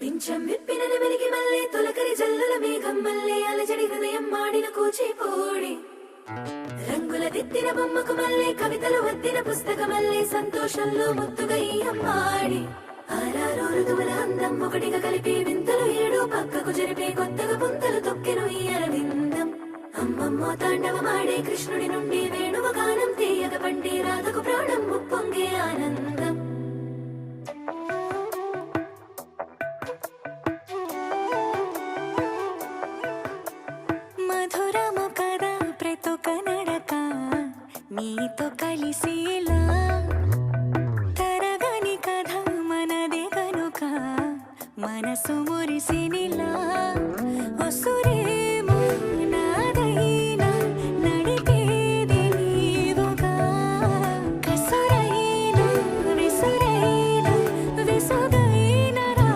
పింఛం విప్పిన నెమలికి మల్లె తొలకరి జల్లుల మేఘం మల్లె అలజడి హృదయం మాడిన కూచిపూడి రంగుల దిద్దిన బొమ్మకు మల్లె కవితలు వద్దిన పుస్తక మల్లె సంతోషంలో ముద్దుగా ఈ అమ్మాడి ఆరారు ఋతువుల అందం ఒకటిగా కలిపి వింతలు ఏడు పక్కకు జరిపే కొత్తగా పుంతలు తొక్కెను ఈ అరవిందం అమ్మమ్మో తాండవమాడే కృష్ణుడి నుండి వేణువ గానం తీయక పండి రాధకు ప్రాణం ముప్పొంగే ఆనందం మధురము కదా ప్రతొక నడక నీతో కలిసేలా తరగని కథ మనదే కనుక మనసు మురిసినిలా